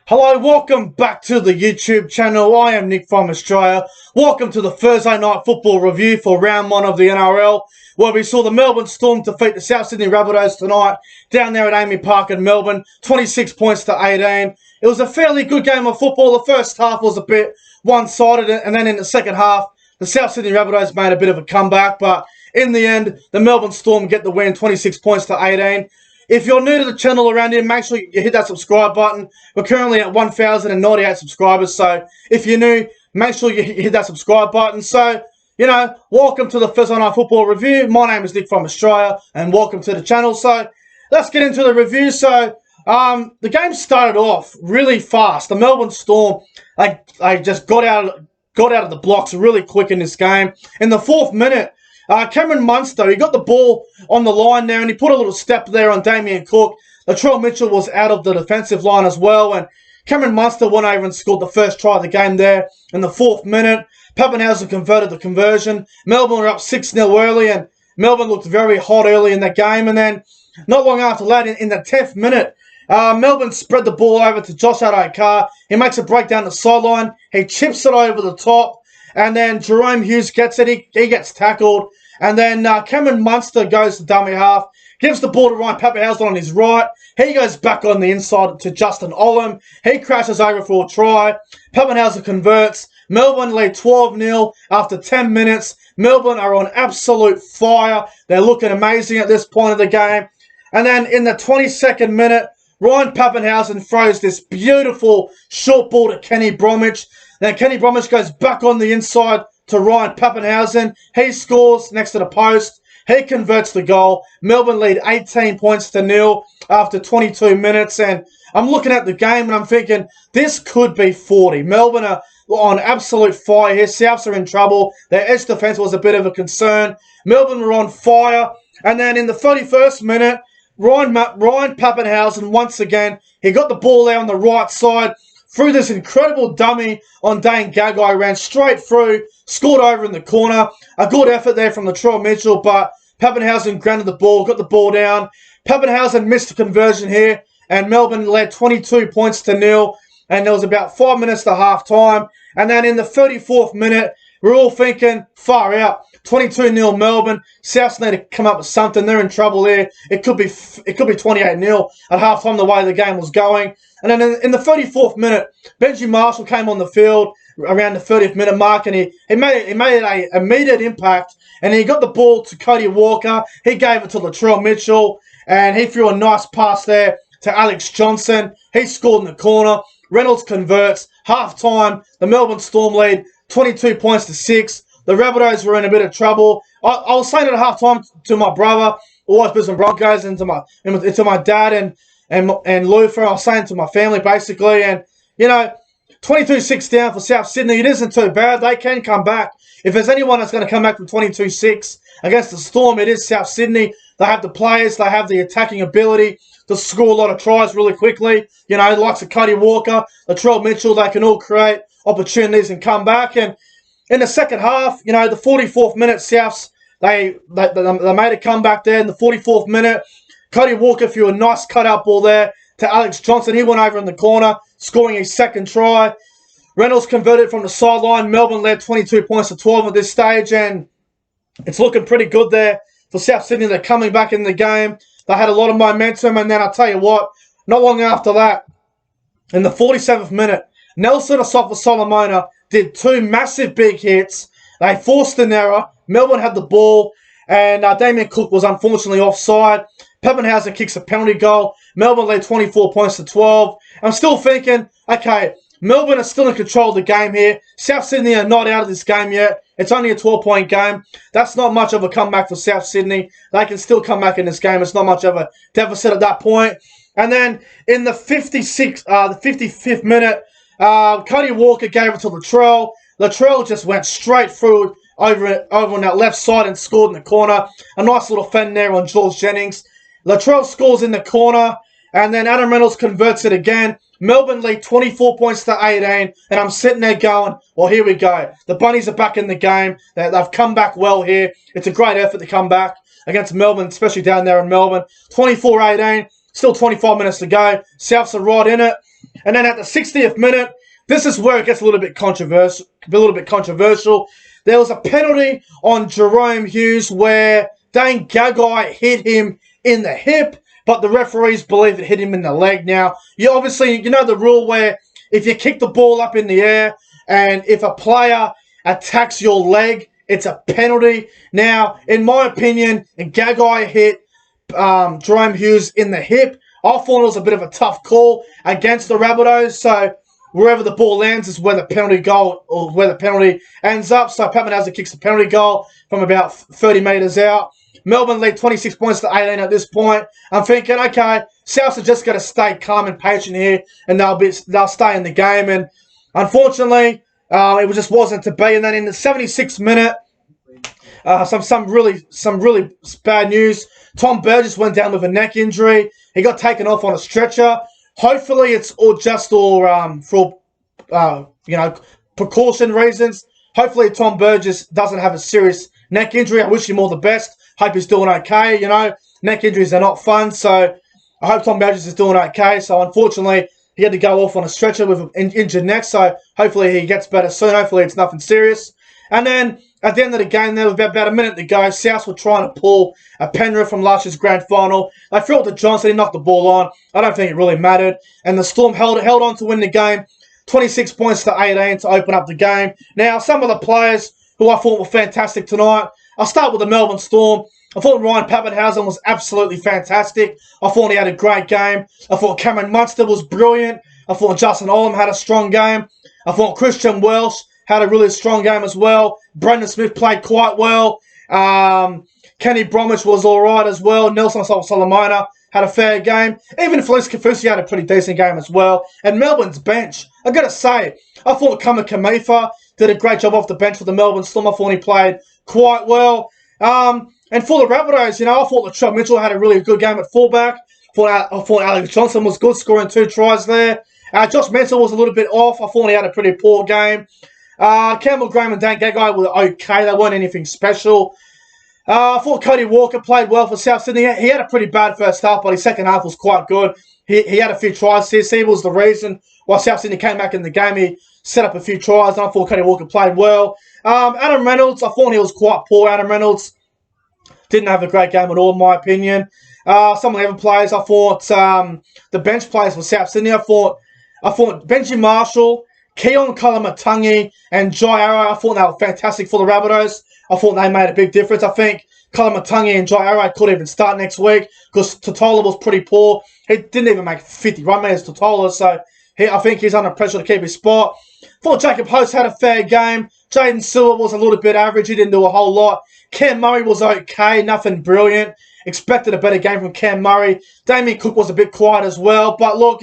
Hello, welcome back to the YouTube channel. I am Nick from Australia. Welcome to the Thursday night football review for round one of the NRL, where we saw the Melbourne Storm defeat the South Sydney Rabbitohs tonight down there at Amy Park in Melbourne, 26 points to 18. It was a fairly good game of football. The first half was a bit one-sided, and then in the second half, the South Sydney Rabbitohs made a bit of a comeback, but in the end, the Melbourne Storm get the win, 26 points to 18. If you're new to the channel around here, make sure you hit that subscribe button. We're currently at 1,098 subscribers, so if you're new, make sure you hit that subscribe button. So, welcome to the Thursday Night Football Review. My name is Nick from Australia, and welcome to the channel. So, let's get into the review. So, the game started off really fast. The Melbourne Storm, they just got out of the blocks really quick in this game. In the 4th minute, Cameron Munster, he got the ball on the line there and he put a little step there on Damien Cook. Latrell Mitchell was out of the defensive line as well, and Cameron Munster went over and scored the first try of the game there in the 4th minute. Pappenhausen converted the conversion. Melbourne were up 6-0 early, and Melbourne looked very hot early in that game. And then not long after that, in the 10th minute, Melbourne spread the ball over to Josh Adokar. He makes a break down the sideline. He chips it over the top. And then Jerome Hughes gets it. He gets tackled. And then Cameron Munster goes to dummy half. Gives the ball to Ryan Pappenhausen on his right. He goes back on the inside to Justin Olam. He crashes over for a try. Pappenhausen converts. Melbourne lead 12-0 after 10 minutes. Melbourne are on absolute fire. They're looking amazing at this point of the game. And then in the 22nd minute, Ryan Pappenhausen throws this beautiful short ball to Kenny Bromwich. Then Kenny Bromwich goes back on the inside to Ryan Pappenhausen. He scores next to the post. He converts the goal. Melbourne lead 18 points to 0 after 22 minutes. And I'm looking at the game and I'm thinking, this could be 40. Melbourne are on absolute fire here. Souths are in trouble. Their edge defence was a bit of a concern. Melbourne were on fire. And then in the 31st minute, Ryan Pappenhausen, once again, he got the ball there on the right side, threw this incredible dummy on Dane Gagai, ran straight through, scored over in the corner. A good effort there from Latrell Mitchell, but Pappenhausen grounded the ball, got the ball down. Pappenhausen missed the conversion here, and Melbourne led 22 points to 0, and there was about 5 minutes to half-time. And then in the 34th minute, we're all thinking, far out. 22-0 Melbourne. Souths need to come up with something. They're in trouble here. It could be 28-0 at halftime the way the game was going. And then in the 34th minute, Benji Marshall came on the field around the 30th minute mark, and he made an immediate impact. And he got the ball to Cody Walker. He gave it to Latrell Mitchell, and he threw a nice pass there to Alex Johnson. He scored in the corner. Reynolds converts. Halftime, the Melbourne Storm lead 22 points to 6. The Rabbitohs were in a bit of trouble. I was saying at halftime to my brother, always Brisbane Broncos, and to my dad and Luther. I was saying to my family basically, and 22-6 down for South Sydney. It isn't too bad. They can come back. If there's anyone that's going to come back from 22-6 against the Storm, it is South Sydney. They have the players. They have the attacking ability to score a lot of tries really quickly. The likes of Cody Walker, Latrell Mitchell, they can all create opportunities and come back. And in the second half, the 44th minute, Souths, they made a comeback there in the 44th minute. Cody Walker threw a nice cutout ball there to Alex Johnson. He went over in the corner, scoring his second try. Reynolds converted from the sideline. Melbourne led 22 points to 12 at this stage, and it's looking pretty good there for South Sydney. They're coming back in the game. They had a lot of momentum, and then I'll tell you what, not long after that, in the 47th minute, Nelson Asafa-Solomona did 2 massive big hits. They forced an error. Melbourne had the ball, and Damien Cook was unfortunately offside. Pappenhausen kicks a penalty goal. Melbourne led 24 points to 12. I'm still thinking, okay, Melbourne are still in control of the game here. South Sydney are not out of this game yet. It's only a 12-point game. That's not much of a comeback for South Sydney. They can still come back in this game. It's not much of a deficit at that point. And then in the 55th minute, Cody Walker gave it to Latrell. Latrell just went straight through over on that left side and scored in the corner. A nice little fend there on George Jennings. Latrell scores in the corner, and then Adam Reynolds converts it again. Melbourne lead 24 points to 18, and I'm sitting there going, well, here we go. The Bunnies are back in the game. They've come back well here. It's a great effort to come back against Melbourne, especially down there in Melbourne. 24-18, still 25 minutes to go. Souths are right in it. And then at the 60th minute, this is where it gets a little bit controversial. There was a penalty on Jahrome Hughes where Dane Gagai hit him in the hip, but the referees believe it hit him in the leg. Now, you know the rule where if you kick the ball up in the air and if a player attacks your leg, it's a penalty. Now, in my opinion, Gagai hit Jahrome Hughes in the hip. I thought it was a bit of a tough call against the Rabbitohs, so wherever the ball lands is where the penalty goal or where the penalty ends up. So Pappenhausen kicks the penalty goal from about 30 metres out. Melbourne lead 26 points to 18 at this point. I'm thinking, okay, Souths are just going to stay calm and patient here, and they'll stay in the game. And unfortunately, it just wasn't to be. And then in the 76th minute, some really bad news. Tom Burgess went down with a neck injury. He got taken off on a stretcher. Hopefully, it's for precaution reasons. Hopefully, Tom Burgess doesn't have a serious neck injury. I wish him all the best. Hope he's doing okay. Neck injuries are not fun, so I hope Tom Burgess is doing okay. So unfortunately, he had to go off on a stretcher with an injured neck. So hopefully he gets better soon. Hopefully it's nothing serious. And then at the end of the game, there was about a minute to go. Souths were trying to pull a Penrith from last year's grand final. They threw it to Johnson. He knocked the ball on. I don't think it really mattered. And the Storm held on to win the game. 26 points to 18 to open up the game. Now, some of the players who I thought were fantastic tonight. I'll start with the Melbourne Storm. I thought Ryan Pappenhausen was absolutely fantastic. I thought he had a great game. I thought Cameron Munster was brilliant. I thought Justin Olam had a strong game. I thought Christian Welsh had a really strong game as well. Brendan Smith played quite well. Kenny Bromwich was all right as well. Nelson Solomona had a fair game. Even Felice Kafusi had a pretty decent game as well. And Melbourne's bench, I've got to say, I thought Kamifa did a great job off the bench for the Melbourne Storm. I thought he played quite well. And for the Rabbitohs, I thought Latrell Mitchell had a really good game at fullback. I thought Alex Johnson was good, scoring 2 tries there. Josh Menzel was a little bit off. I thought he had a pretty poor game. Campbell Graham and Dan Gagai were okay. They weren't anything special. I thought Cody Walker played well for South Sydney. He had a pretty bad first half, but his second half was quite good. He had a few tries here. He was the reason why South Sydney came back in the game. He set up a few tries, and I thought Cody Walker played well. Adam Reynolds, I thought he was quite poor. Adam Reynolds didn't have a great game at all, in my opinion. Some of the other players, I thought the bench players for South Sydney, I thought Benji Marshall, Keon Kalamatangi, and Jai Arrow, I thought they were fantastic for the Rabbitohs. I thought they made a big difference. I think Kalamatangi and Jai Arrow could even start next week because Totola was pretty poor. He didn't even make 50 run meters, Totola, so I think he's under pressure to keep his spot. I thought Jacob Host had a fair game. Jaden Silver was a little bit average. He didn't do a whole lot. Cam Murray was okay, nothing brilliant. Expected a better game from Cam Murray. Damien Cook was a bit quiet as well. But look,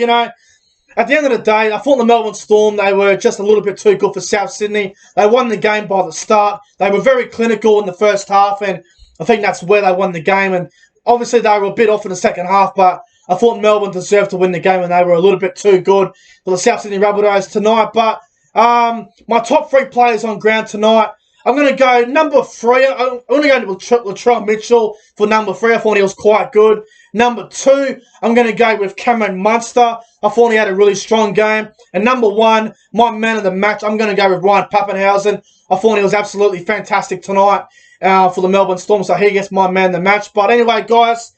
at the end of the day, I thought the Melbourne Storm, they were just a little bit too good for South Sydney. They won the game by the start. They were very clinical in the first half, and I think that's where they won the game. And obviously, they were a bit off in the second half, but I thought Melbourne deserved to win the game, and they were a little bit too good for the South Sydney Rabbitohs tonight. But my top 3 players on ground tonight, I'm going to go number 3. I'm going to go to Latrell Mitchell for number 3. I thought he was quite good. Number 2, I'm going to go with Cameron Munster. I thought he had a really strong game. And number 1, my man of the match, I'm going to go with Ryan Pappenhausen. I thought he was absolutely fantastic tonight for the Melbourne Storm, so he gets my man of the match. But anyway, guys,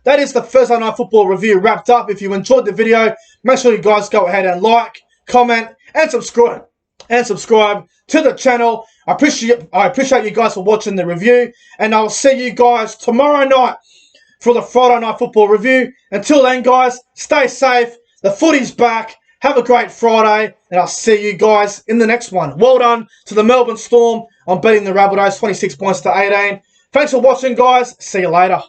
that is the Thursday Night Football review wrapped up. If you enjoyed the video, make sure you guys go ahead and like, comment, and subscribe to the channel. I appreciate you guys for watching the review, and I'll see you guys tomorrow night for the Friday Night Football review. Until then, guys, stay safe. The footy's back. Have a great Friday, and I'll see you guys in the next one. Well done to the Melbourne Storm on beating the Rabbitohs 26 points to 18. Thanks for watching, guys. See you later.